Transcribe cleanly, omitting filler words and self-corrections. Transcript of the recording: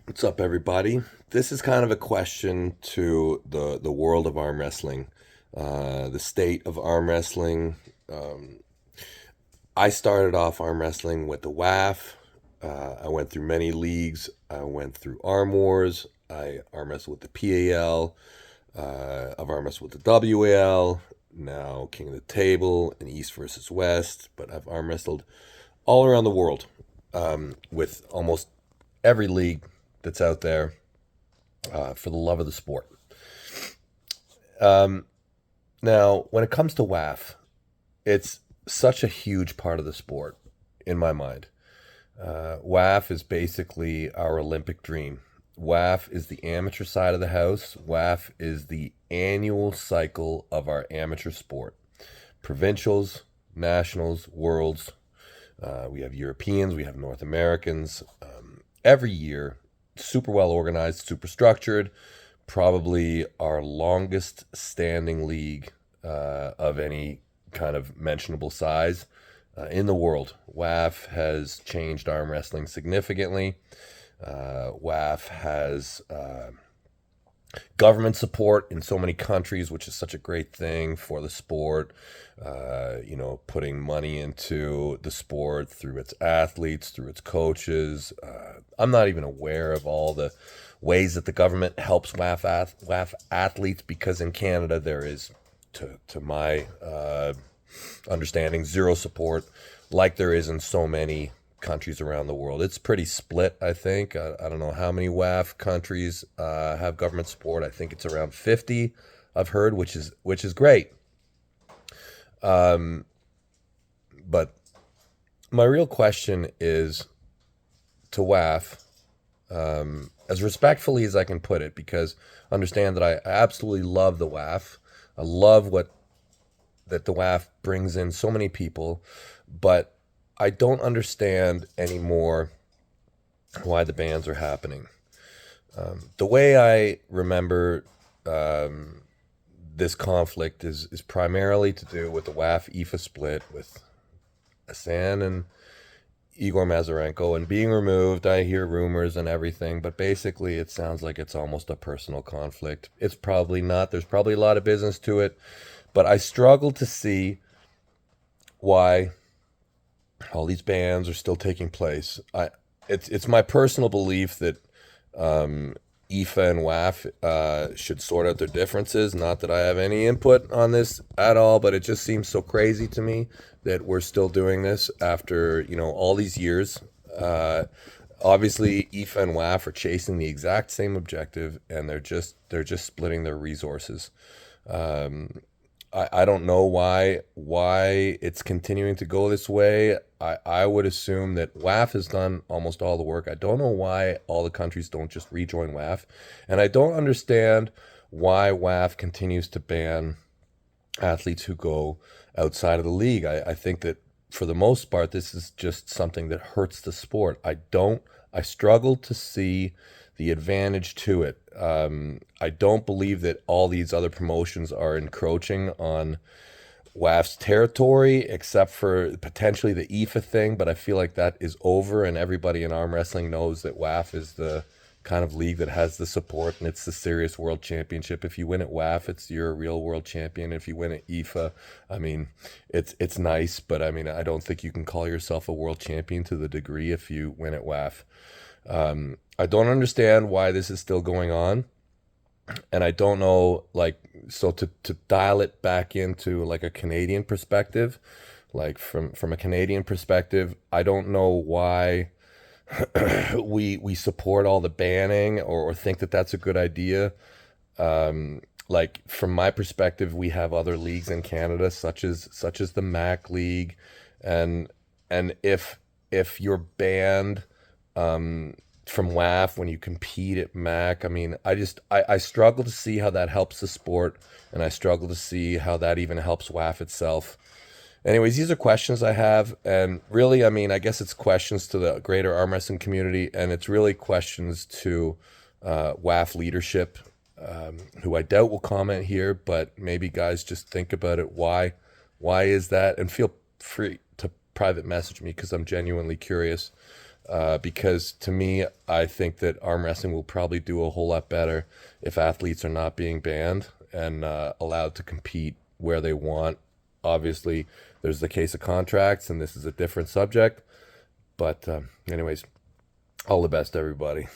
What's up, everybody? This is kind of a question to the world of arm wrestling, the state of arm wrestling. Um, I started off arm wrestling with the WAF. I went through many leagues. I went through Arm Wars. I arm wrestled with the PAL. I've arm wrestled with the WAL. Now King of the Table and East versus West. But I've arm wrestled all around the world with almost every league that's out there for the love of the sport. Um, Now, when it comes to WAF, it's such a huge part of the sport in my mind. WAF is basically our Olympic dream. WAF is the amateur side of the house. WAF is the annual cycle of our amateur sport. Provincials, nationals, worlds. We have Europeans, we have North Americans. Every year, super well organized, super structured. Probably our longest standing league of any kind of mentionable size in the world. WAF has changed arm wrestling significantly. WAF has government support in so many countries, which is such a great thing for the sport. Putting money into the sport through its athletes, through its coaches. I'm not even aware of all the ways that the government helps WAF athletes, because in Canada there is, to my understanding, zero support like there is in so many countries around the world. It's pretty split, I think. I don't know how many WAF countries have government support. I think it's around 50, I've heard, which is great. Um, but my real question is to WAF, as respectfully as I can put it, because understand that I absolutely love the WAF. I love what that the WAF brings in so many people, but I don't understand anymore why the bans are happening. The way I remember this conflict is primarily to do with the WAF IFA split with Asan and Igor Mazarenko and being removed. I hear rumors and everything, but basically it sounds like it's almost a personal conflict. It's probably not. There's probably a lot of business to it, but I struggle to see why all these bans are still taking place. It's my personal belief that IFA and WAF should sort out their differences. Not that I have any input on this at all, but it just seems so crazy to me that we're still doing this after all these years. Obviously, IFA and WAF are chasing the exact same objective, and they're just splitting their resources. Um, I don't know why it's continuing to go this way. I would assume that WAF has done almost all the work. I don't know why all the countries don't just rejoin WAF. And I don't understand why WAF continues to ban athletes who go outside of the league. I think that for the most part, this is just something that hurts the sport. I struggle to see the advantage to it. I don't believe that all these other promotions are encroaching on WAF's territory, except for potentially the IFA thing, but I feel like that is over, and everybody in arm wrestling knows that WAF is the kind of league that has the support, and it's the serious world championship. If you win at WAF, you're a real world champion. If you win at IFA, I mean, it's nice, but I mean, I don't think you can call yourself a world champion to the degree if you win at WAF. I don't understand why this is still going on, and I don't know, like, so to dial it back into like a Canadian perspective, like from a Canadian perspective, I don't know why we support all the banning, or think that that's a good idea. Like, from my perspective, we have other leagues in Canada, such as the Mac League, and if you're banned from WAF when you compete at Mac, I mean, I struggle to see how that helps the sport, and I struggle to see how that even helps WAF itself. Anyways, these are questions I have, and really, I mean, I guess it's questions to the greater arm wrestling community, and it's really questions to WAF leadership, who I doubt will comment here, but maybe guys just think about it. Why is that? And feel free to private message me, because I'm genuinely curious. because to me, I think that arm wrestling will probably do a whole lot better if athletes are not being banned and allowed to compete where they want. Obviously, there's the case of contracts, and this is a different subject. But, anyways, all the best, everybody.